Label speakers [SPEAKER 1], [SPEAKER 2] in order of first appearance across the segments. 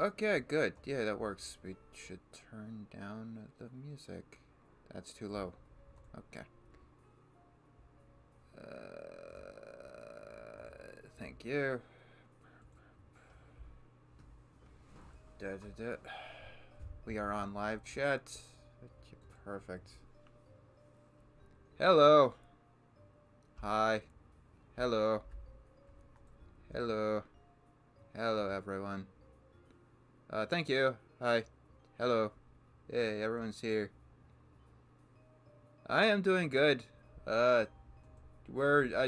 [SPEAKER 1] Okay, good. Yeah, that works. We should turn down the music. That's too low. Okay. Thank you. Da, da, da. We are on live chat. Perfect. Hello. Hi. Hello. Hello. Hello, everyone. Thank you. Hi. Hello. Hey, everyone's here. I am doing good. I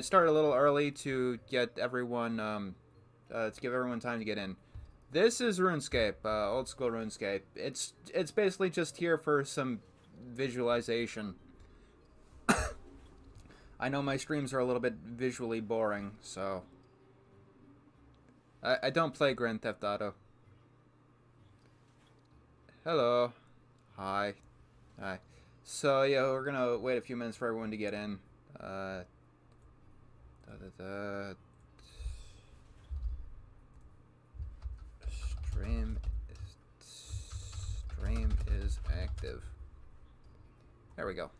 [SPEAKER 1] started a little early to get everyone, to give everyone time to get in. This is RuneScape, old school RuneScape. It's basically just here for some visualization. I know my streams are a little bit visually boring, so I don't play Grand Theft Auto. Hello. Hi. Hi. So, yeah, we're gonna wait a few minutes for everyone to get in. Stream is active. There we go.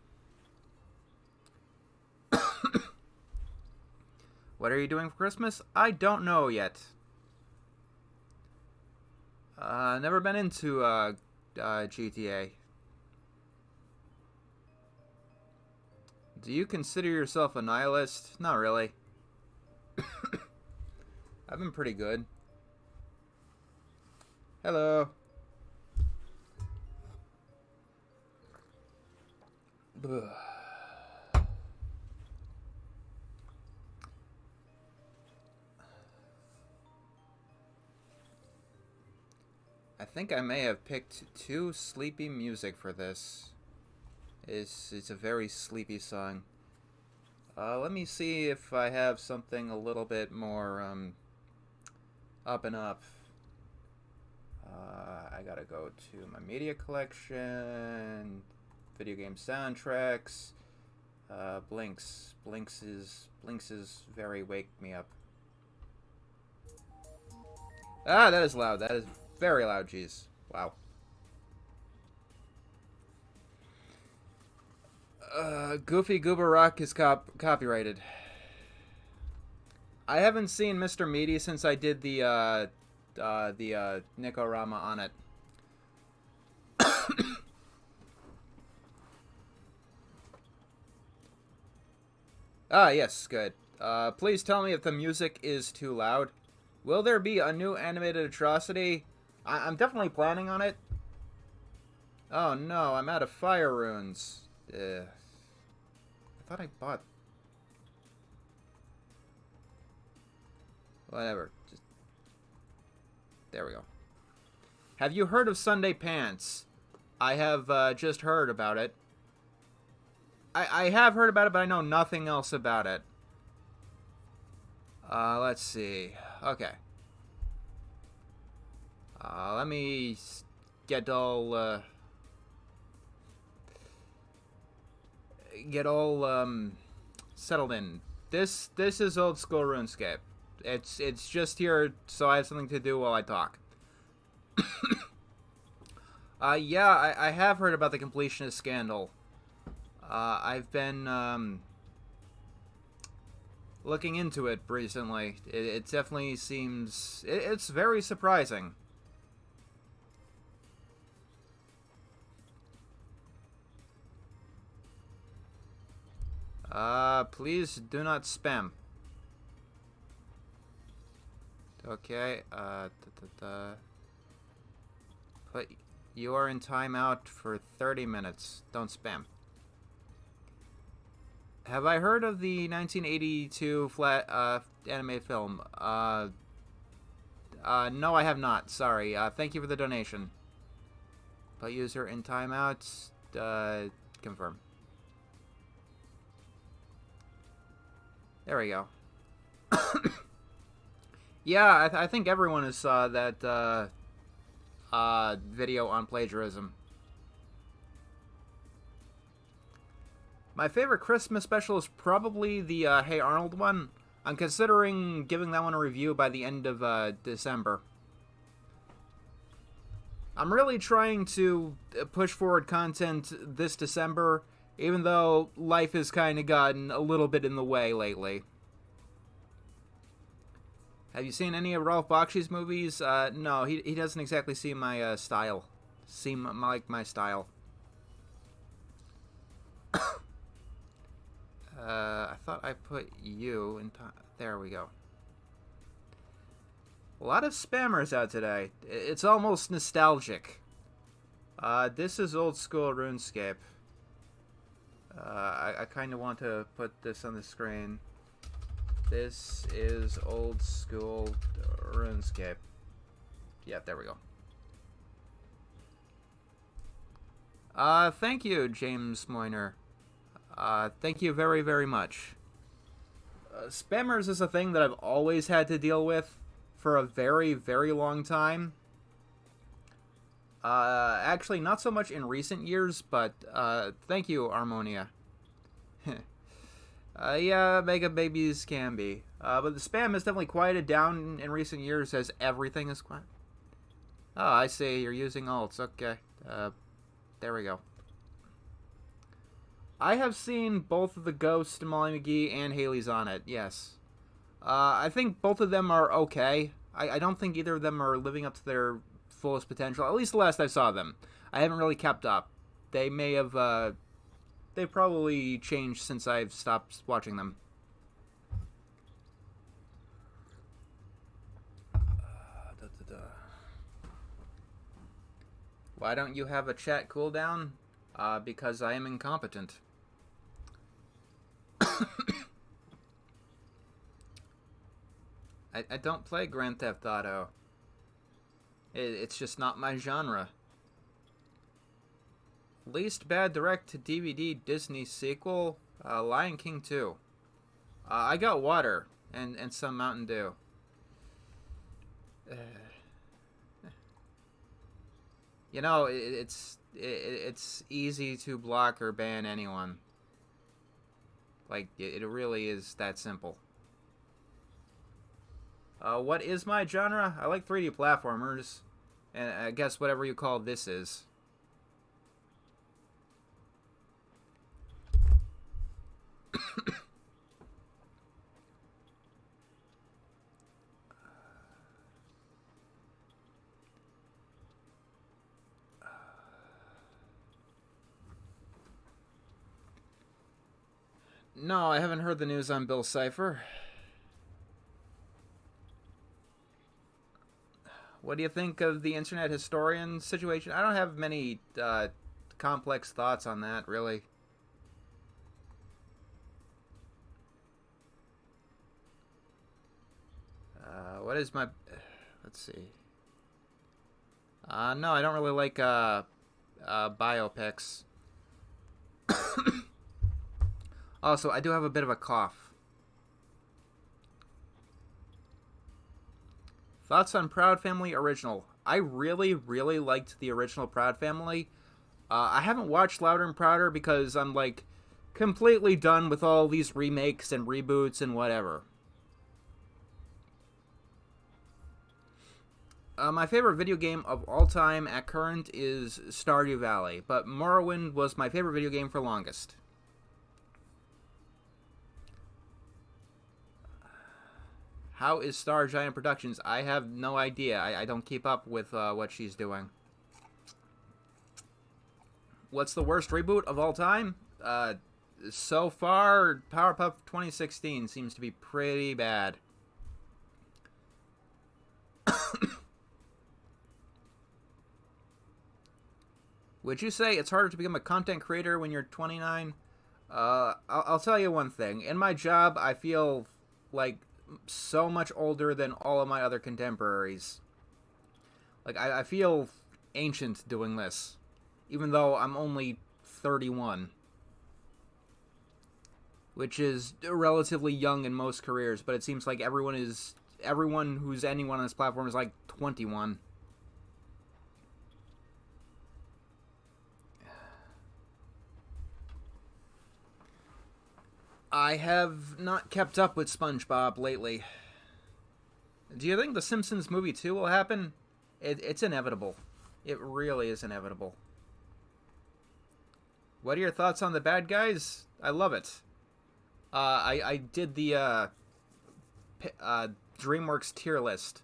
[SPEAKER 1] What are you doing for Christmas? I don't know yet. Never been into GTA. Do you consider yourself a nihilist? Not really. I've been pretty good. Hello. Ugh. I think I may have picked too sleepy music for this. It's a very sleepy song. Let me see if I have something a little bit more up and up. I gotta go to my media collection, video game soundtracks. Blinks is very wake me up. Ah, that is loud. That is very loud. Jeez, wow. Goofy Goober Rock is copyrighted. I haven't seen Mr. Meaty since I did the Nicorama on it. Ah, yes, good. Please tell me if the music is too loud. Will there be a new animated atrocity? I'm definitely planning on it. Oh no, I'm out of fire runes. I thought I bought... Whatever. There we go. Have you heard of Sunday Pants? I have just heard about it. I have heard about it, but I know nothing else about it. Let's see. Okay. Let me get all settled in. This is old school RuneScape. It's just here so I have something to do while I talk. Yeah, I have heard about the completionist scandal. I've been looking into it recently. It definitely seems... It's very surprising. Please do not spam. Okay, But you are in timeout for 30 minutes. Don't spam. Have I heard of the 1982 anime film? No, I have not. Sorry. Thank you for the donation. Put user in timeout. Confirm. There we go. Yeah, I think everyone has saw that video on plagiarism. My favorite Christmas special is probably the Hey Arnold one. I'm considering giving that one a review by the end of December. I'm really trying to push forward content this December, even though life has kind of gotten a little bit in the way lately. Have you seen any of Ralph Bakshi's movies? No, he doesn't exactly seem my style. Seem like my style. I thought I put you in time. There we go. A lot of spammers out today. It's almost nostalgic. This is old school RuneScape. I kind of want to put this on the screen. This is old school RuneScape. Yeah, there we go. Thank you, James Moyner. Thank you very, very much. Spammers is a thing that I've always had to deal with for a very, very long time. Actually, not so much in recent years, but thank you, Harmonia. Yeah, mega babies can be. But the spam has definitely quieted down in recent years as everything is quiet. Oh, I see. You're using alts. Okay. There we go. I have seen both of the Ghost, Molly McGee, and Haley's on it, yes. I think both of them are okay. I don't think either of them are living up to their fullest potential, at least the last I saw them. I haven't really kept up. They may have, they've probably changed since I've stopped watching them. Why don't you have a chat cooldown? Because I am incompetent. I don't play Grand Theft Auto. It's just not my genre. Least bad direct-to-DVD Disney sequel, Lion King 2. I got water and some Mountain Dew. You know, it's easy to block or ban anyone. Like, it really is that simple. What is my genre? I like 3D platformers. And I guess whatever you call this is. No, I haven't heard the news on Bill Cipher. What do you think of the internet historian situation? I don't have many complex thoughts on that, really. What is my... Let's see. No, I don't really like biopics. Also, I do have a bit of a cough. Thoughts on Proud Family Original? I really, really liked the original Proud Family. I haven't watched Louder and Prouder because I'm, like, completely done with all these remakes and reboots and whatever. My favorite video game of all time at current is Stardew Valley, but Morrowind was my favorite video game for longest. How is Star Giant Productions? I have no idea. I don't keep up with what she's doing. What's the worst reboot of all time? So far, Powerpuff 2016 seems to be pretty bad. Would you say it's harder to become a content creator when you're 29? I'll tell you one thing. In my job, I feel like so much older than all of my other contemporaries. Like, I feel ancient doing this, even though I'm only 31. Which is relatively young in most careers, but it seems like everyone who's anyone on this platform is like 21. I have not kept up with SpongeBob lately. Do you think The Simpsons movie 2 will happen? It's inevitable. It really is inevitable. What are your thoughts on the bad guys? I love it. I did the DreamWorks tier list,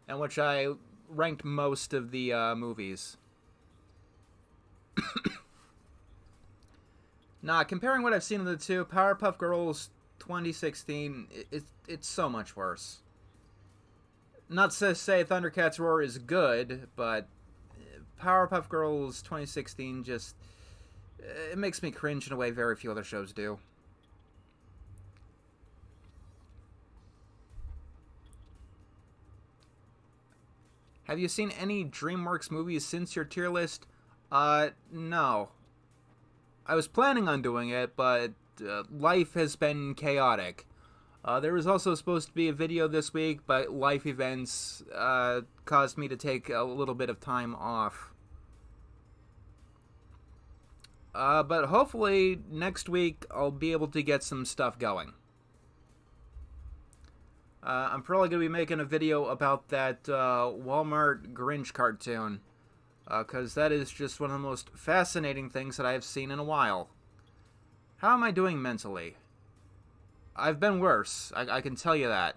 [SPEAKER 1] in which I ranked most of the movies. Nah, comparing what I've seen of the two, Powerpuff Girls 2016, it's so much worse. Not to say Thundercats Roar is good, but Powerpuff Girls 2016 just... it makes me cringe in a way very few other shows do. Have you seen any DreamWorks movies since your tier list? No. I was planning on doing it, but life has been chaotic. There was also supposed to be a video this week, but life events caused me to take a little bit of time off. But hopefully next week I'll be able to get some stuff going. I'm probably going to be making a video about that Walmart Grinch cartoon, because that is just one of the most fascinating things that I have seen in a while. How am I doing mentally? I've been worse, I can tell you that.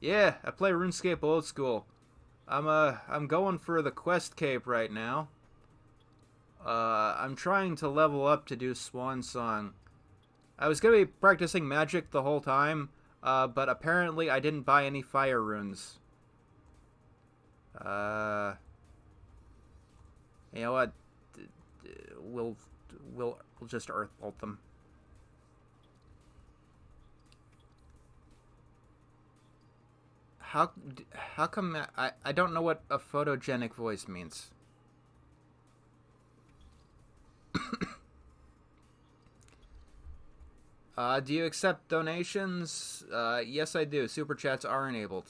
[SPEAKER 1] Yeah, I play RuneScape old school. I'm going for the quest cape right now. I'm trying to level up to do Swan Song. I was going to be practicing magic the whole time, but apparently I didn't buy any fire runes. You know what? We'll just earth bolt them. How come I don't know what a photogenic voice means? Do you accept donations? Yes, I do. Super chats are enabled.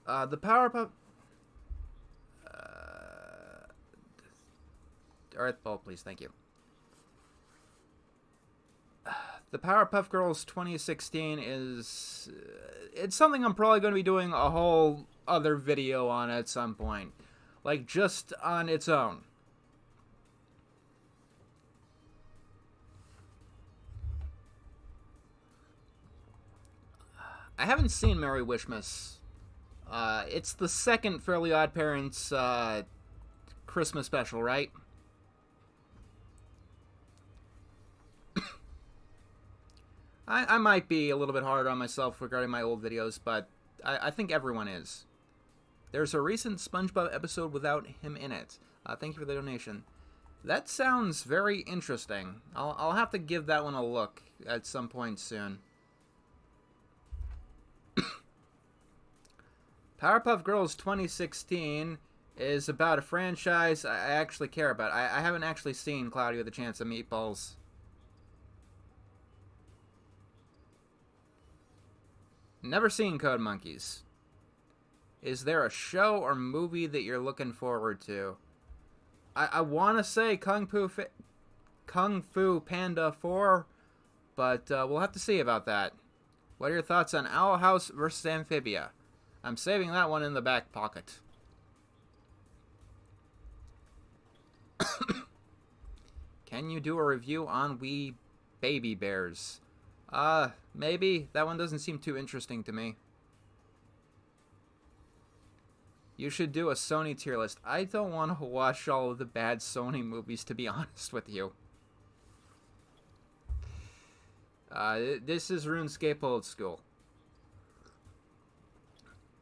[SPEAKER 1] The Powerpuff... Earth Ball, please. Thank you. The Powerpuff Girls 2016 is... it's something I'm probably going to be doing a whole other video on at some point. Like, just on its own. I haven't seen Merry Wishmas. It's the second Fairly Odd Parents Christmas special, right? I might be a little bit hard on myself regarding my old videos, but I think everyone is. There's a recent SpongeBob episode without him in it. Thank you for the donation. That sounds very interesting. I'll have to give that one a look at some point soon. Powerpuff Girls 2016 is about a franchise I actually care about. I haven't actually seen Cloudy with a Chance of Meatballs. Never seen Code Monkeys. Is there a show or movie that you're looking forward to? I want to say Kung Fu Panda 4, but we'll have to see about that. What are your thoughts on Owl House versus Amphibia? I'm saving that one in the back pocket. Can you do a review on Wee Baby Bears? Maybe. That one doesn't seem too interesting to me. You should do a Sony tier list. I don't want to watch all of the bad Sony movies, to be honest with you. This is RuneScape old school.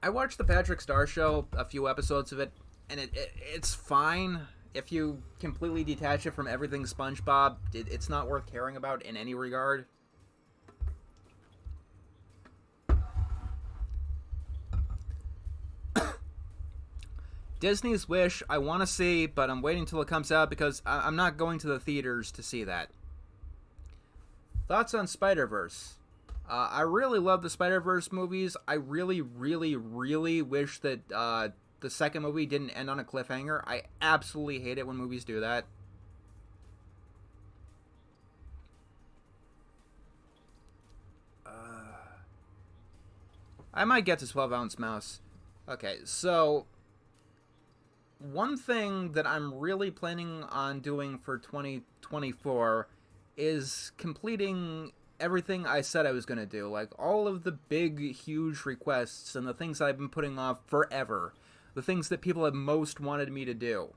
[SPEAKER 1] I watched the Patrick Star Show, a few episodes of it, and it's fine. If you completely detach it from everything SpongeBob, it's not worth caring about in any regard. Disney's Wish, I want to see, but I'm waiting till it comes out because I'm not going to the theaters to see that. Thoughts on Spider-Verse? I really love the Spider-Verse movies. I really, really, really wish that the second movie didn't end on a cliffhanger. I absolutely hate it when movies do that. I might get to 12-ounce mouse. Okay, so one thing that I'm really planning on doing for 2024 is completing everything I said I was going to do. Like all of the big, huge requests and the things I've been putting off forever. The things that people have most wanted me to do.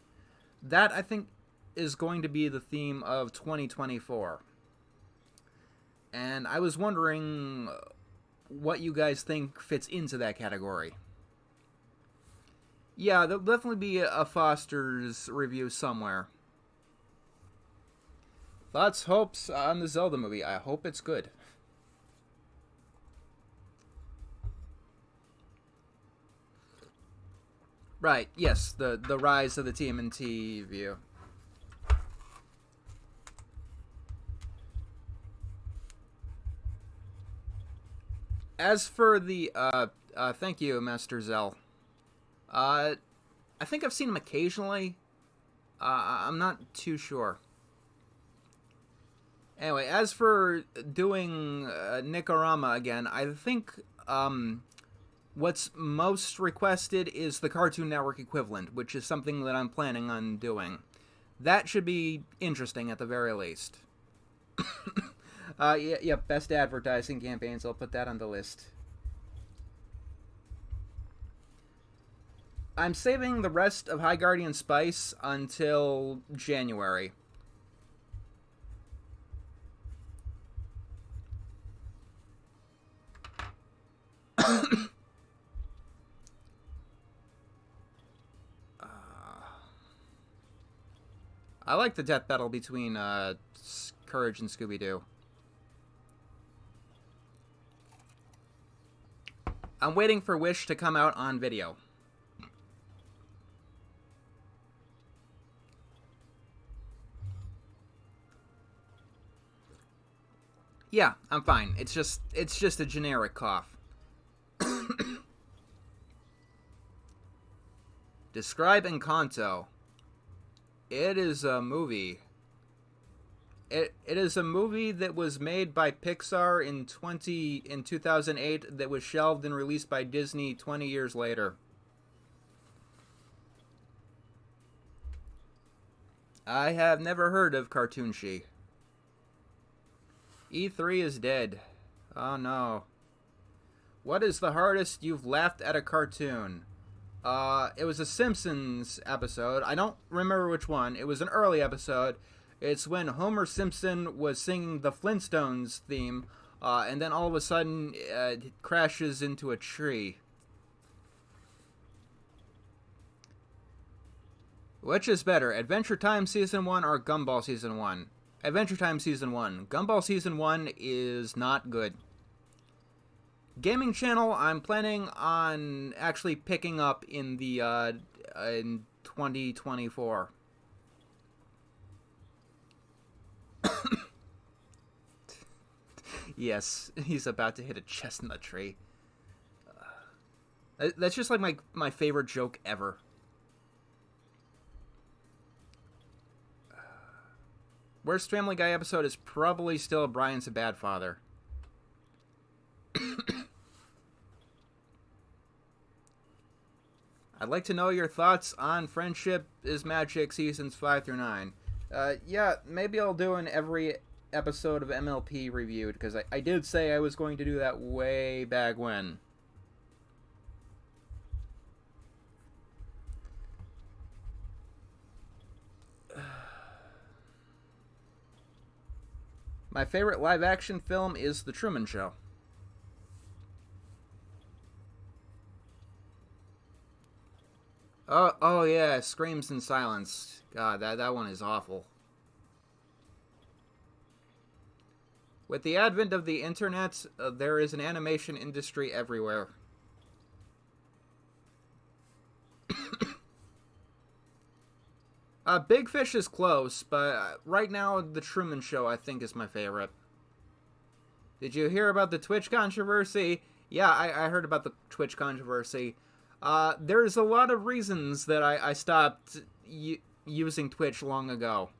[SPEAKER 1] That, I think, is going to be the theme of 2024. And I was wondering what you guys think fits into that category. Yeah, there'll definitely be a Foster's review somewhere. Thoughts, hopes on the Zelda movie. I hope it's good. Right, yes, the rise of the TMNT view. As for the, thank you, Master Zell. Uh, I think I've seen him occasionally. I'm not too sure. Anyway, as for doing Nikorama again, I think what's most requested is the Cartoon Network equivalent, which is something that I'm planning on doing. That should be interesting at the very least. Yeah, best advertising campaigns. I'll put that on the list. I'm saving the rest of High Guardian Spice until January. I like the death battle between Courage and Scooby-Doo. I'm waiting for Wish to come out on video. Yeah, I'm fine. It's just a generic cough. Describe Encanto. It is a movie. It is a movie that was made by Pixar in 2008 that was shelved and released by Disney 20 years later. I have never heard of Cartoonshi. E3 is dead. Oh no. What is the hardest you've laughed at a cartoon? It was a Simpsons episode. I don't remember which one. It was an early episode. It's when Homer Simpson was singing the Flintstones theme, and then all of a sudden it crashes into a tree. Which is better, Adventure Time Season 1 or Gumball Season 1? Adventure Time Season 1. Gumball Season 1 is not good. Gaming channel, I'm planning on actually picking up in the in 2024. Yes, he's about to hit a chestnut tree. That's just like my favorite joke ever. Worst Family Guy episode is probably still Brian's a Bad Father. I'd like to know your thoughts on Friendship is Magic Seasons 5 through 9. Yeah, maybe I'll do an every episode of MLP reviewed, because I did say I was going to do that way back when. My favorite live-action film is The Truman Show. Oh yeah, Screams in Silence. God, that one is awful. With the advent of the internet, there is an animation industry everywhere. Big Fish is close, but right now The Truman Show I think is my favorite. Did you hear about the Twitch controversy? Yeah, I heard about the Twitch controversy. There's a lot of reasons that I stopped using Twitch long ago.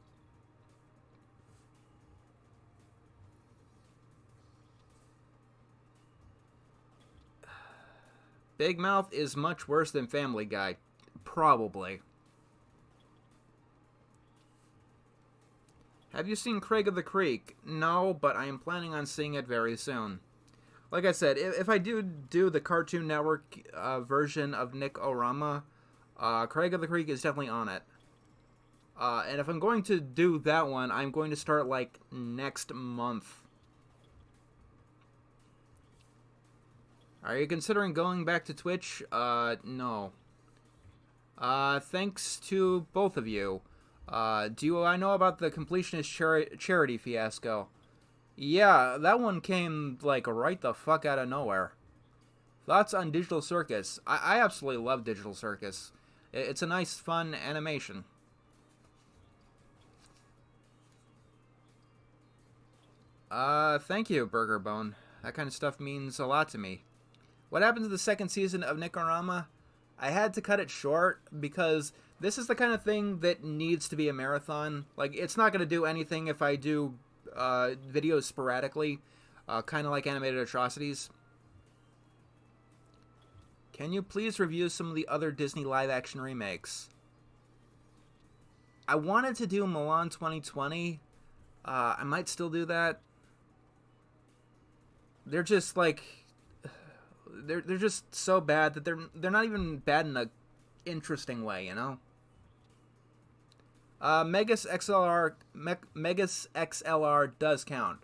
[SPEAKER 1] Big Mouth is much worse than Family Guy. Probably. Have you seen Craig of the Creek? No, but I am planning on seeing it very soon. Like I said, if I do the Cartoon Network version of Nick-O-Rama, Craig of the Creek is definitely on it. And if I'm going to do that one, I'm going to start, like, next month. Are you considering going back to Twitch? No. Thanks to both of you. Do I know about the Completionist charity fiasco? Yeah, that one came, like, right the fuck out of nowhere. Thoughts on Digital Circus? I absolutely love Digital Circus. It's a nice, fun animation. Thank you, Burger Bone. That kind of stuff means a lot to me. What happened to the second season of Nick-O-Rama? I had to cut it short because this is the kind of thing that needs to be a marathon. Like, it's not going to do anything if I do videos sporadically, kind of like Animated Atrocities. Can you please review some of the other Disney live-action remakes? I wanted to do Mulan 2020. I might still do that. They're just like... They're just so bad that they're not even bad in a interesting way, you know? Megas XLR does count.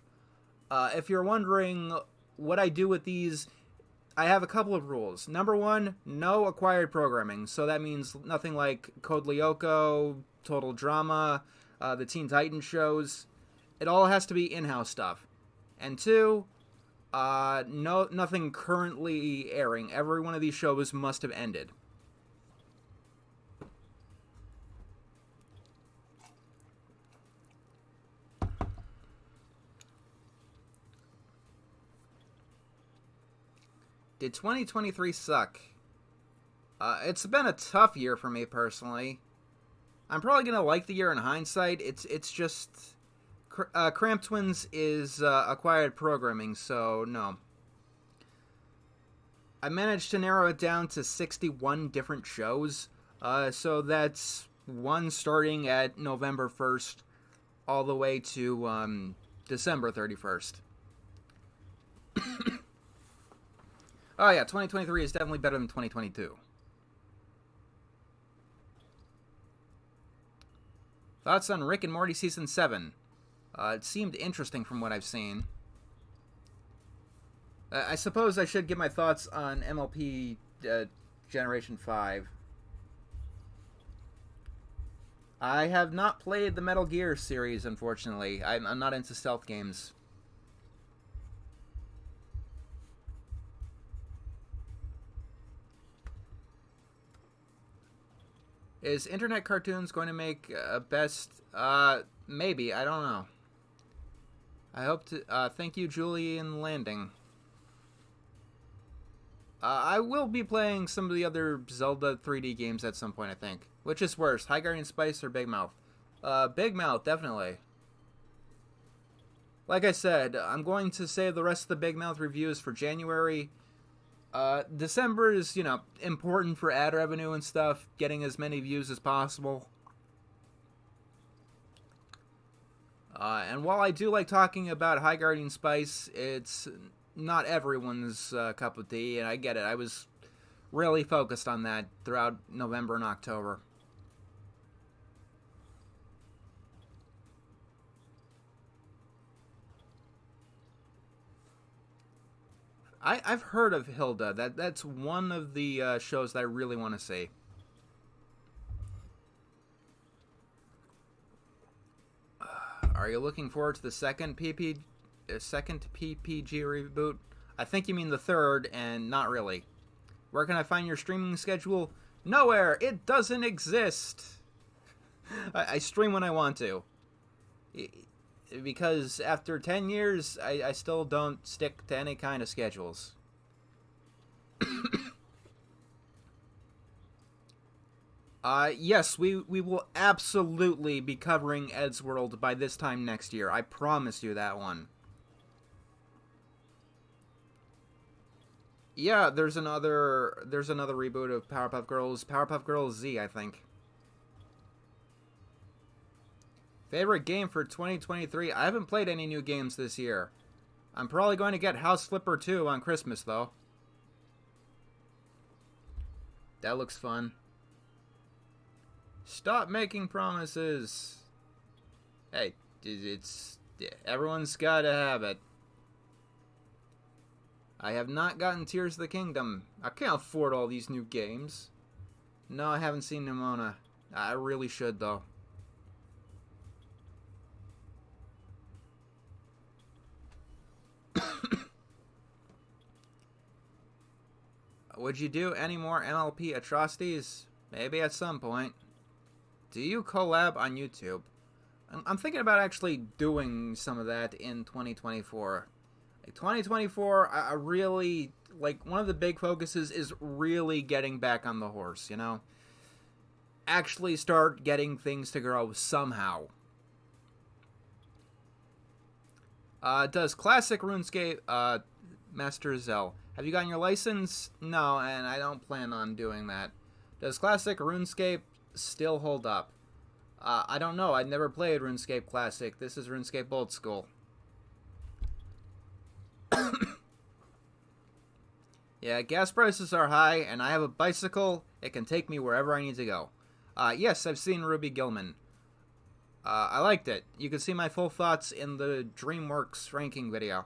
[SPEAKER 1] If you're wondering what I do with these, I have a couple of rules. Number one, no acquired programming. So that means nothing like Code Lyoko, Total Drama, the Teen Titans shows. It all has to be in-house stuff. And two, nothing currently airing. Every one of these shows must have ended. Did 2023 suck? It's been a tough year for me personally. I'm probably gonna like the year in hindsight. It's just Cramp Twins is acquired programming, so no. I managed to narrow it down to 61 different shows. So that's one starting at November 1st all the way to December 31st. Oh yeah, 2023 is definitely better than 2022. Thoughts on Rick and Morty Season 7? It seemed interesting from what I've seen. I suppose I should give my thoughts on MLP Generation 5. I have not played the Metal Gear series, unfortunately. I'm not into stealth games. Is Internet Cartoons going to make a best? Maybe. I don't know. I hope to... thank you, Julian Landing. I will be playing some of the other Zelda 3D games at some point, I think. Which is worse, High Guardian Spice or Big Mouth? Big Mouth, definitely. Like I said, I'm going to save the rest of the Big Mouth reviews for January. December is, you know, important for ad revenue and stuff, getting as many views as possible. And while I do like talking about High Guardian Spice, it's not everyone's cup of tea, and I get it. I was really focused on that throughout November and October. I've heard of Hilda. That's one of the shows that I really want to see. Are you looking forward to the second PPG reboot? I think you mean the third, and not really. Where can I find your streaming schedule? Nowhere! It doesn't exist! I stream when I want to. Because after 10 years, I still don't stick to any kind of schedules. Yes, we will absolutely be covering Eddsworld by this time next year. I promise you that one. Yeah, there's another reboot of Powerpuff Girls Z, I think. Favorite game for 2023? I haven't played any new games this year. I'm probably going to get House Flipper 2 on Christmas, though. That looks fun. Stop making promises. Hey, it's everyone's got to have it. I have not gotten Tears of the Kingdom. I can't afford all these new games. No, I haven't seen Nimona. I really should, though. Would you do any more MLP atrocities? Maybe at some point. Do you collab on YouTube? I'm thinking about actually doing some of that in 2024. 2024, I really, one of the big focuses is really getting back on the horse, you know? Actually start getting things to grow somehow. Does classic RuneScape, Master Zell, have you gotten your license? No, and I don't plan on doing that. Does classic RuneScape still hold up? I don't know. I've never played RuneScape Classic. This is RuneScape Old School. Yeah, gas prices are high, and I have a bicycle. It can take me wherever I need to go. Yes, I've seen Ruby Gilman. I liked it. You can see my full thoughts in the DreamWorks ranking video.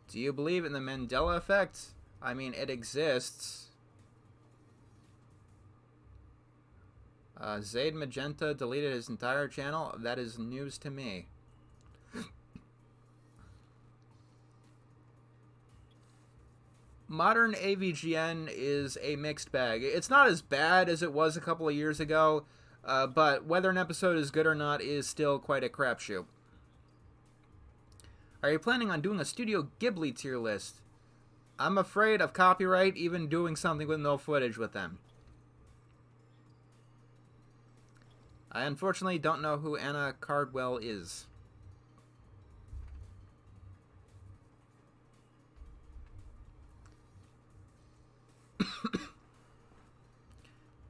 [SPEAKER 1] Do you believe in the Mandela effect? I mean, it exists. Zaid Magenta deleted his entire channel. That is news to me. Modern AVGN is a mixed bag. It's not as bad as it was a couple of years ago, but whether an episode is good or not is still quite a crapshoot. Are you planning on doing a Studio Ghibli tier list? I'm afraid of copyright, even doing something with no footage with them. I unfortunately don't know who Anna Cardwell is.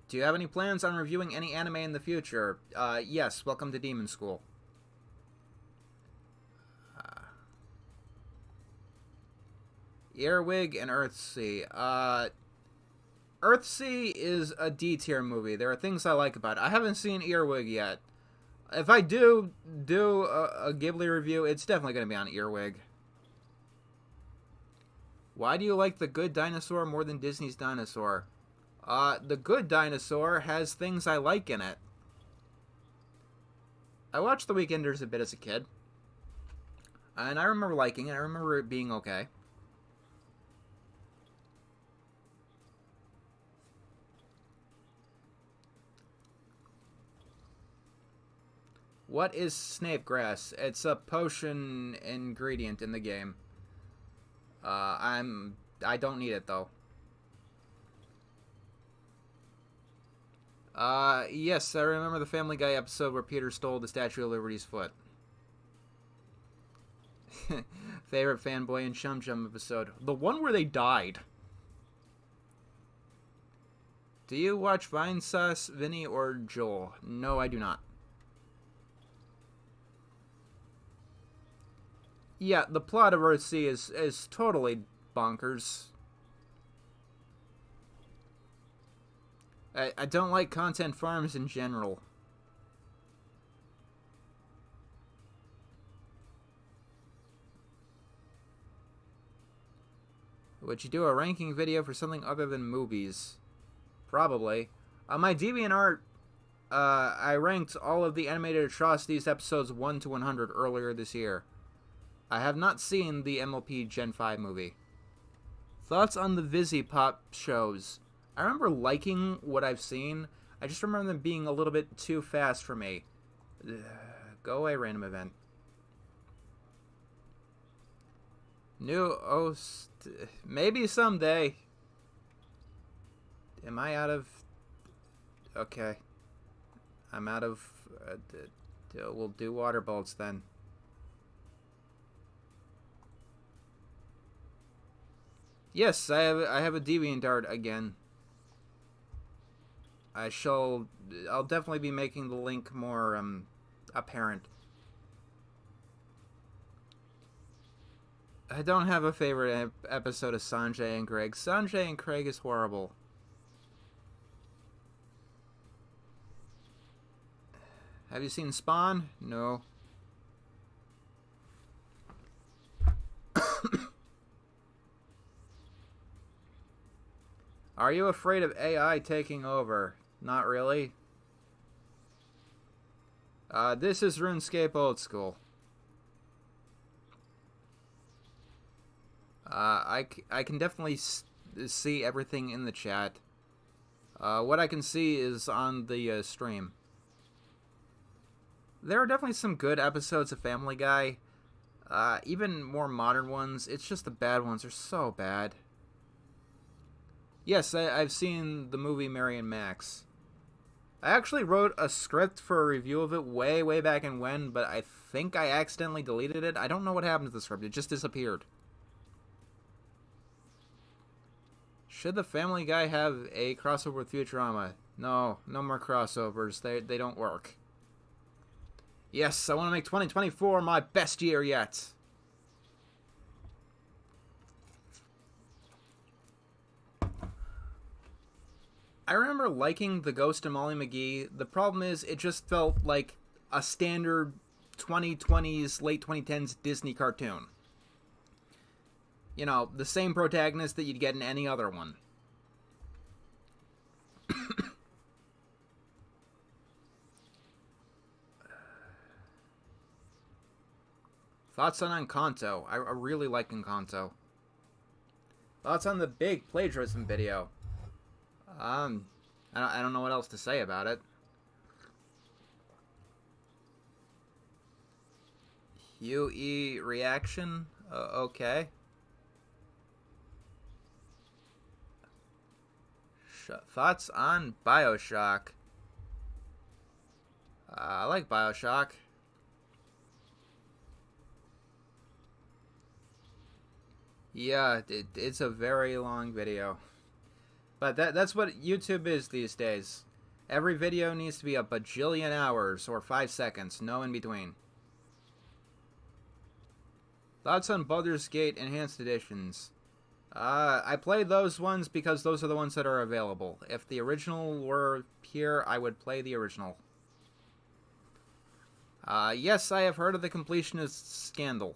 [SPEAKER 1] Do you have any plans on reviewing any anime in the future? Yes, welcome to Demon School. Earwig and Earthsea. Earthsea is a D-tier movie. There are things I like about it. I haven't seen Earwig yet. If I do a Ghibli review, it's definitely going to be on Earwig. Why do you like The Good Dinosaur more than Disney's Dinosaur? The Good Dinosaur has things I like in it. I watched The Weekenders a bit as a kid. And I remember liking it. I remember it being okay. What is snape grass? It's a potion ingredient in the game. I don't need it though. Yes, I remember the Family Guy episode where Peter stole the Statue of Liberty's foot. Favorite Fanboy and Chum Chum episode? The one where they died. Do you watch Vinesauce, Vinny, or Joel? No, I do not. Yeah, the plot of Earthsea is totally bonkers. I don't like content farms in general. Would you do a ranking video for something other than movies? Probably. On my DeviantArt, I ranked all of the Animated Atrocities episodes 1 to 100 earlier this year. I have not seen the MLP Gen 5 movie. Thoughts on the Vizzy-Pop shows? I remember liking what I've seen. I just remember them being a little bit too fast for me. Go away, random event. New host. Maybe someday. Am I out of... Okay. I'm out of... we'll do water bolts then. Yes, I have a DeviantArt again. I'll definitely be making the link more apparent. I don't have a favorite episode of Sanjay and Craig. Sanjay and Craig is horrible. Have you seen Spawn? No. Are you afraid of AI taking over? Not really. This is RuneScape Old School. I can definitely see everything in the chat. What I can see is on the stream. There are definitely some good episodes of Family Guy. Even more modern ones. It's just the bad ones are so bad. Yes, I've seen the movie Mary and Max. I actually wrote a script for a review of it way back in when, but I think I accidentally deleted it. I don't know what happened to the script. It just disappeared. Should the Family Guy have a crossover with Futurama? No more crossovers. They don't work. Yes, I want to make 2024 my best year yet. I remember liking The Ghost of Molly McGee. The problem is it just felt like a standard 2020s, late 2010s Disney cartoon. You know, the same protagonist that you'd get in any other one. Thoughts on Encanto? I really like Encanto. Thoughts on the big plagiarism video? I don't know what else to say about it. UE reaction? Okay. Thoughts on Bioshock? I like Bioshock. Yeah, it's a very long video. But that's what YouTube is these days. Every video needs to be a bajillion hours or 5 seconds, no in between. Thoughts on Baldur's Gate Enhanced Editions? I played those ones because those are the ones that are available. If the original were here, I would play the original. Yes, I have heard of the completionist scandal.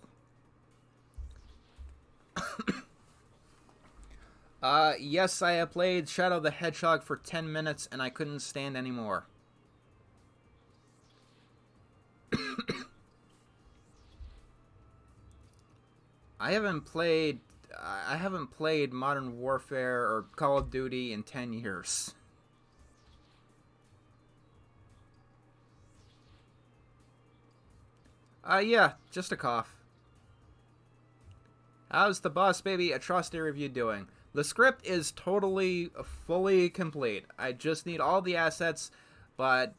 [SPEAKER 1] Yes, I have played Shadow the Hedgehog for 10 minutes and I couldn't stand anymore. I haven't played Modern Warfare or Call of Duty in 10 years. Yeah, just a cough. How's the Boss Baby Atrocity review doing? The script is fully complete. I just need all the assets, but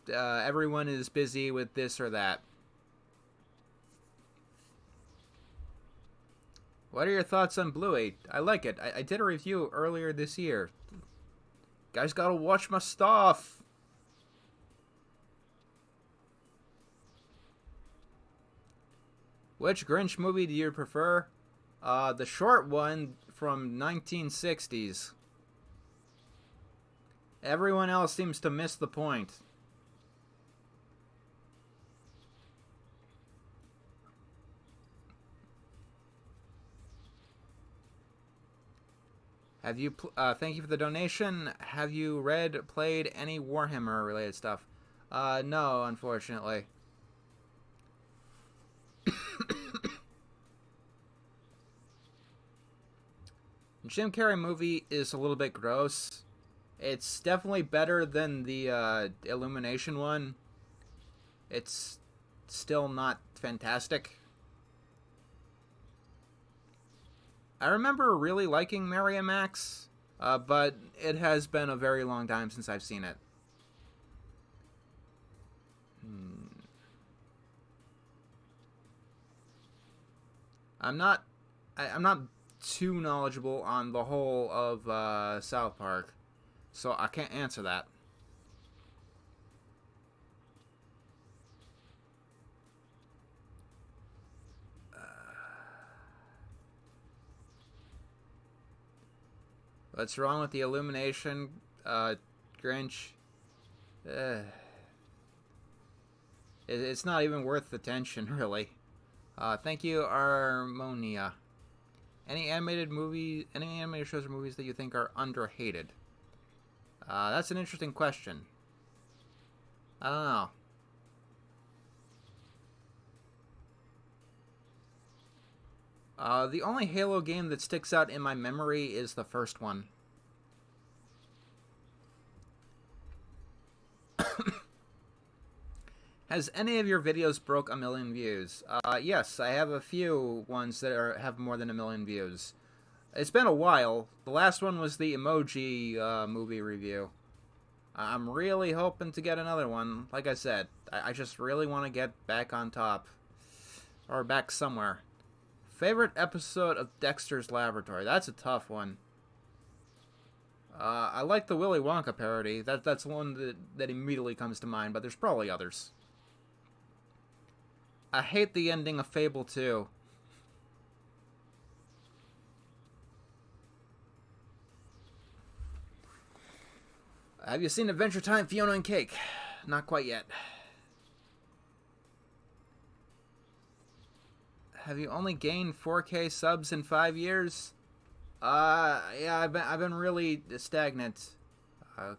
[SPEAKER 1] everyone is busy with this or that. What are your thoughts on Bluey? I like it. I did a review earlier this year. Guys gotta watch my stuff. Which Grinch movie do you prefer? The short one from 1960s. Everyone else seems to miss the point. Have you? Thank you for the donation. Have you played any Warhammer related stuff? No, unfortunately. Jim Carrey movie is a little bit gross. It's definitely better than the Illumination one. It's still not fantastic. I remember really liking Mary and Max, but it has been a very long time since I've seen it. I'm not too knowledgeable on the whole of South Park, so I can't answer that. What's wrong with the Illumination, Grinch? It's not even worth the tension, really. Thank you, Harmonia. Any animated shows or movies that you think are underhated? That's an interesting question. I don't know. The only Halo game that sticks out in my memory is the first one. Has any of your videos broke 1 million views? Yes, I have a few ones that have more than 1 million views. It's been a while. The last one was the Emoji movie review. I'm really hoping to get another one. Like I said, I just really want to get back on top. Or back somewhere. Favorite episode of Dexter's Laboratory? That's a tough one. I like the Willy Wonka parody. That's one that immediately comes to mind, but there's probably others. I hate the ending of Fable 2. Have you seen Adventure Time, Fiona and Cake? Not quite yet. Have you only gained 4K subs in 5 years? Yeah, I've been really stagnant.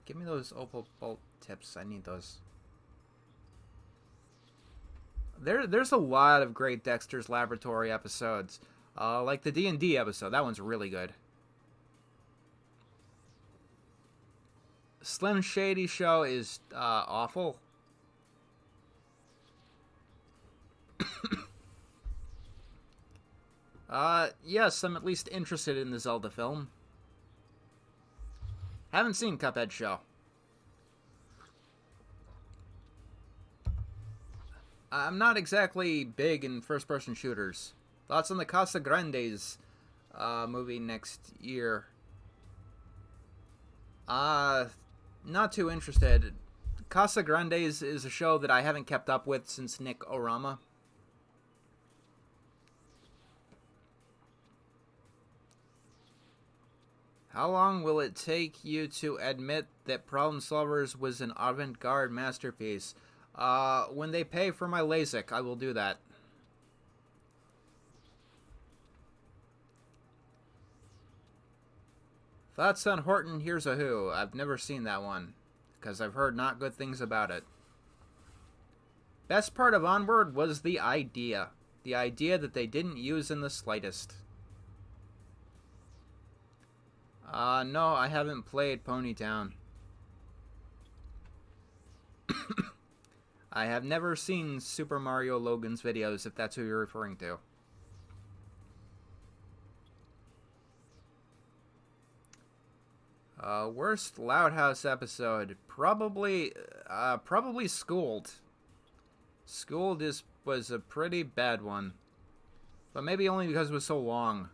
[SPEAKER 1] Give me those Opal Bolt tips. I need those. There's a lot of great Dexter's Laboratory episodes. Like the D&D episode. That one's really good. Slim Shady Show is awful. Yes, I'm at least interested in the Zelda film. Haven't seen Cuphead Show. I'm not exactly big in first-person shooters. Thoughts on the Casa Grandes movie next year? Not too interested. Casa Grandes is a show that I haven't kept up with since Nick Orama. How long will it take you to admit that Problem Solvers was an avant-garde masterpiece? When they pay for my LASIK, I will do that. Thoughts on Horton Hears a Who? I've never seen that one, because I've heard not good things about it. Best part of Onward was the idea. The idea that they didn't use in the slightest. No, I haven't played Ponytown. I have never seen Super Mario Logan's videos, if that's who you're referring to. Worst Loud House episode? Probably Schooled. Schooled was a pretty bad one. But maybe only because it was so long.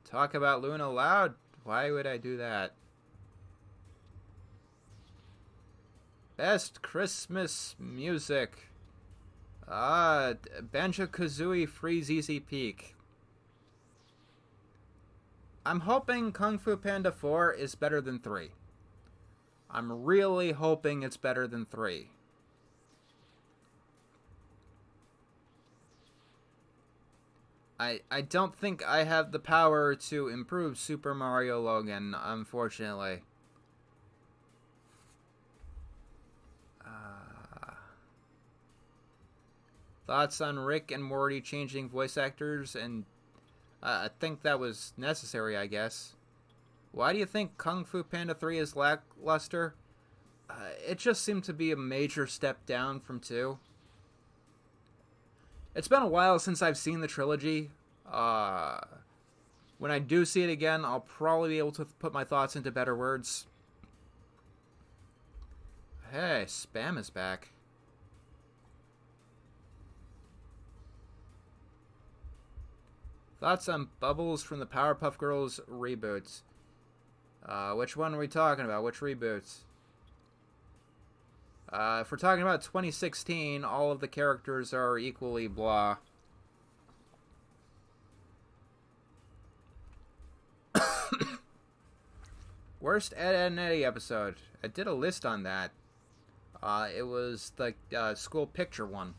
[SPEAKER 1] Talk about Luna loud? Why would I do that? Best Christmas music. Banjo-Kazooie Freeze Easy Peak. I'm hoping Kung Fu Panda 4 is better than 3. I'm really hoping it's better than 3. I don't think I have the power to improve Super Mario Logan, unfortunately. Thoughts on Rick and Morty changing voice actors, and I think that was necessary, I guess. Why do you think Kung Fu Panda 3 is lackluster? It just seemed to be a major step down from 2. It's been a while since I've seen the trilogy. When I do see it again, I'll probably be able to put my thoughts into better words. Hey, spam is back. Thoughts on Bubbles from the Powerpuff Girls reboots? Which one are we talking about? Which reboots? If we're talking about 2016, all of the characters are equally blah. Worst Ed, Edd and Eddy episode. I did a list on that. It was the school picture one.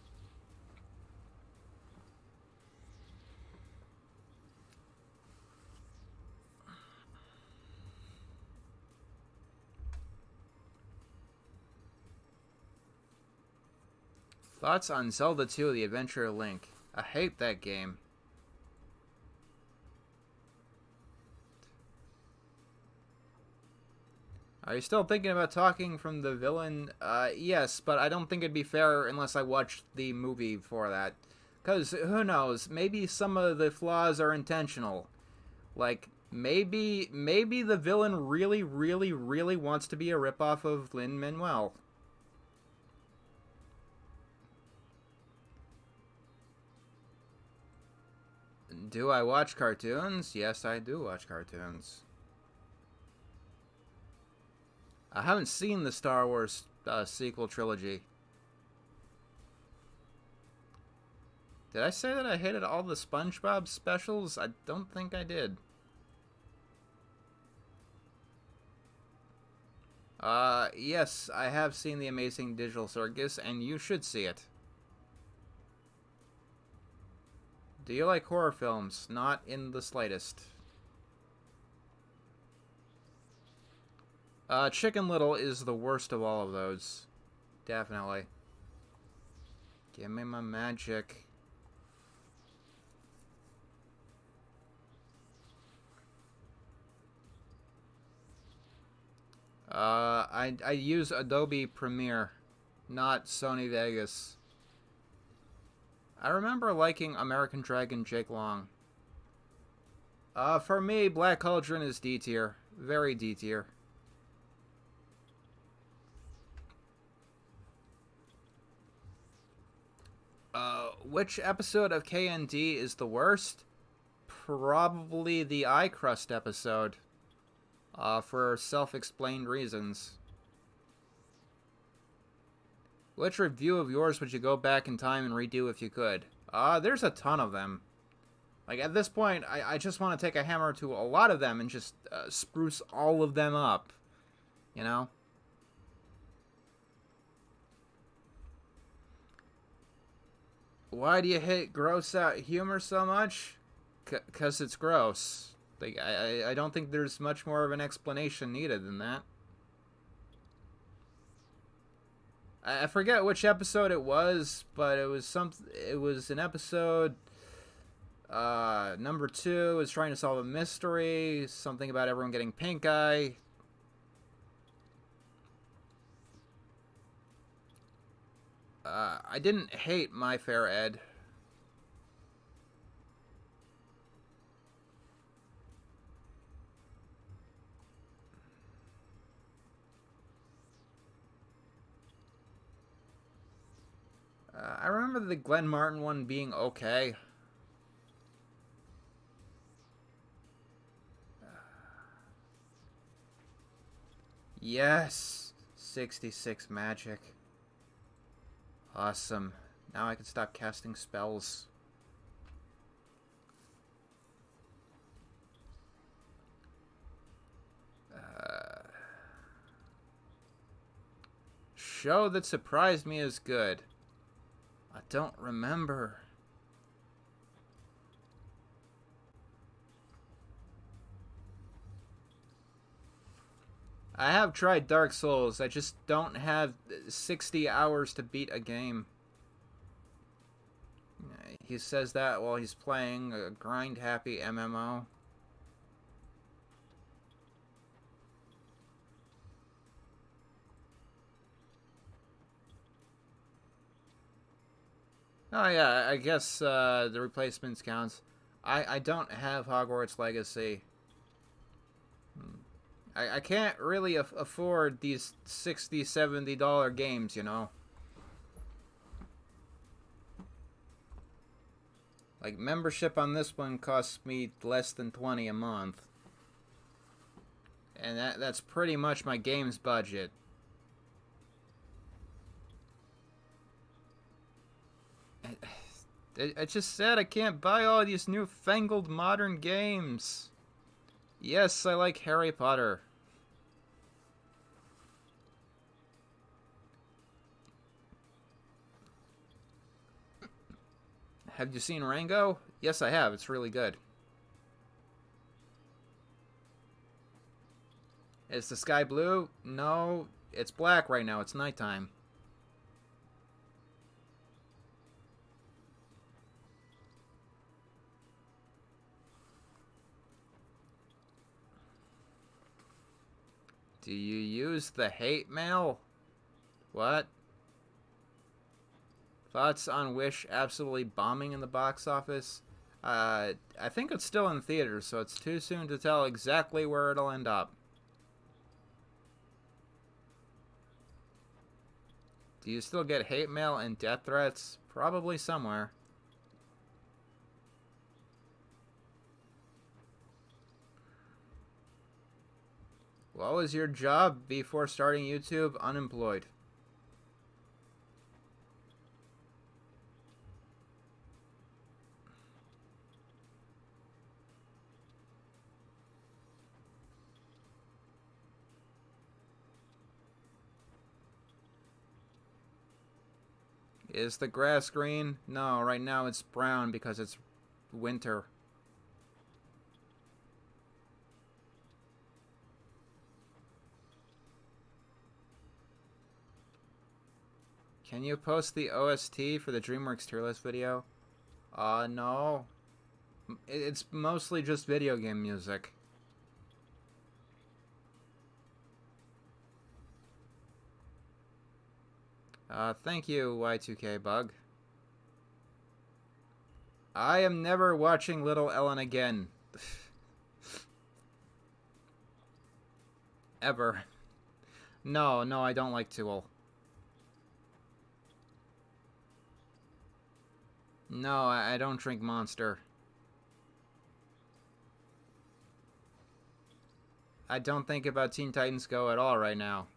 [SPEAKER 1] Thoughts on Zelda 2, The Adventure of Link? I hate that game. Are you still thinking about talking from the villain? Yes, but I don't think it'd be fair unless I watched the movie for that. Because, who knows, maybe some of the flaws are intentional. Like, maybe the villain really, really, really wants to be a ripoff of Lin-Manuel. Do I watch cartoons? Yes, I do watch cartoons. I haven't seen the Star Wars sequel trilogy. Did I say that I hated all the SpongeBob specials? I don't think I did. Yes, I have seen The Amazing Digital Circus, and you should see it. Do you like horror films? Not in the slightest. Chicken Little is the worst of all of those. Definitely. Give me my magic. I use Adobe Premiere, not Sony Vegas. I remember liking American Dragon Jake Long. For me, Black Cauldron is D tier. Very D tier. Which episode of KND is the worst? Probably the Eye Crust episode. For self-explained reasons. Which review of yours would you go back in time and redo if you could? There's a ton of them. Like, at this point, I just want to take a hammer to a lot of them and just spruce all of them up. You know? Why do you hate gross out humor so much? 'Cause it's gross. Like, I don't think there's much more of an explanation needed than that. I forget which episode it was, but it was an episode. Number 2 is trying to solve a mystery. Something about everyone getting pink eye. I didn't hate My Fair Ed. I remember the Glenn Martin one being okay. Yes! 66 magic. Awesome. Now I can stop casting spells. Show that surprised me is good. I don't remember. I have tried Dark Souls. I just don't have 60 hours to beat a game. He says that while he's playing a grind-happy MMO. Oh yeah, I guess the replacements counts. I don't have Hogwarts Legacy. I can't really afford these $60, $70 games, you know. Like, membership on this one costs me less than 20 a month. And that's pretty much my game's budget. I just said I can't buy all these newfangled modern games. Yes, I like Harry Potter. Have you seen Rango? Yes, I have. It's really good. Is the sky blue? No, it's black right now. It's nighttime. Do you use the hate mail? What? Thoughts on Wish absolutely bombing in the box office? I think it's still in theaters, so it's too soon to tell exactly where it'll end up. Do you still get hate mail and death threats? Probably somewhere. What was your job before starting YouTube? Unemployed. Is the grass green? No, right now it's brown because it's winter. Can you post the OST for the DreamWorks tier list video? No. It's mostly just video game music. Thank you, Y2K Bug. I am never watching Little Ellen again. Ever. No, I don't like Tool. No, I don't drink Monster. I don't think about Teen Titans Go at all right now.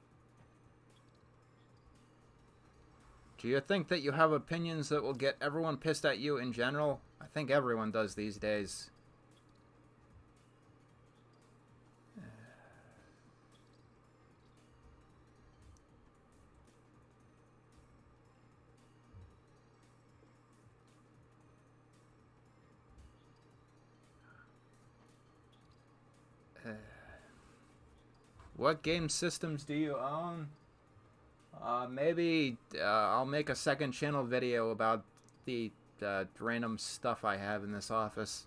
[SPEAKER 1] Do you think that you have opinions that will get everyone pissed at you in general? I think everyone does these days. What game systems do you own? Maybe I'll make a second channel video about the random stuff I have in this office.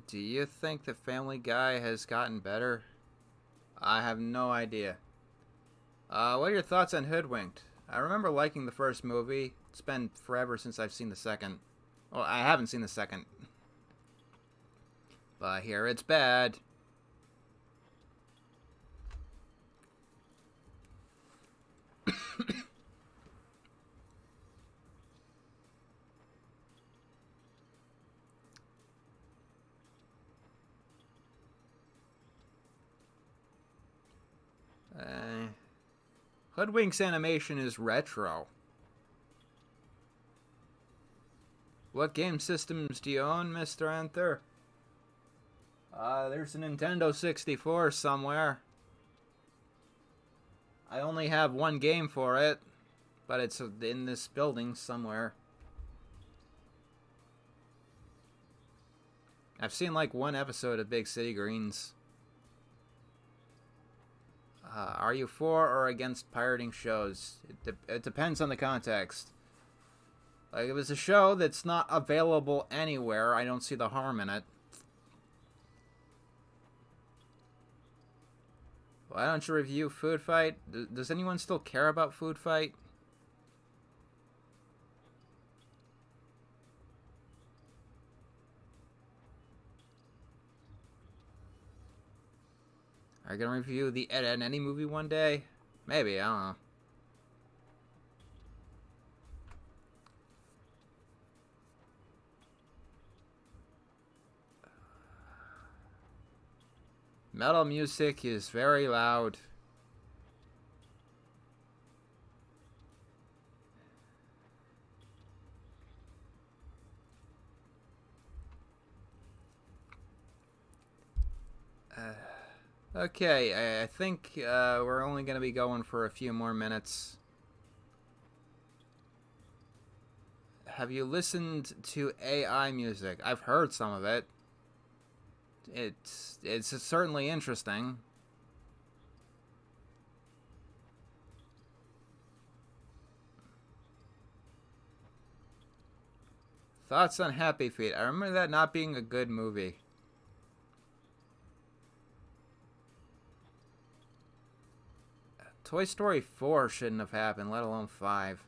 [SPEAKER 1] Do you think the Family Guy has gotten better? I have no idea. What are your thoughts on Hoodwinked? I remember liking the first movie. It's been forever since I've seen the second. Well, I haven't seen the second. But I hear it's bad. Hoodwink's animation is retro. What game systems do you own, Mr. Enter? There's a Nintendo 64 somewhere. I only have one game for it, but it's in this building somewhere. I've seen like one episode of Big City Greens. Are you for or against pirating shows? It depends on the context. Like, if it's a show that's not available anywhere, I don't see the harm in it. Why don't you review Food Fight? Does anyone still care about Food Fight? Are you gonna review the Ed, Edd n Eddy movie one day? Maybe, I don't know. Metal music is very loud. Okay, I think we're only going to be going for a few more minutes. Have you listened to AI music? I've heard some of it. It's certainly interesting. Thoughts on Happy Feet? I remember that not being a good movie. Toy Story 4 shouldn't have happened, let alone 5.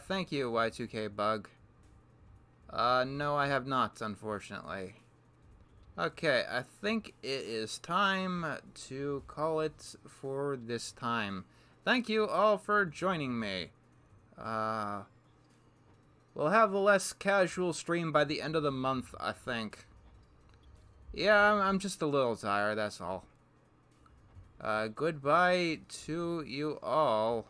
[SPEAKER 1] Thank you, Y2K Bug. No, I have not, unfortunately. Okay, I think it is time to call it for this time. Thank you all for joining me. We'll have a less casual stream by the end of the month, I think. Yeah, I'm just a little tired, that's all. Goodbye to you all.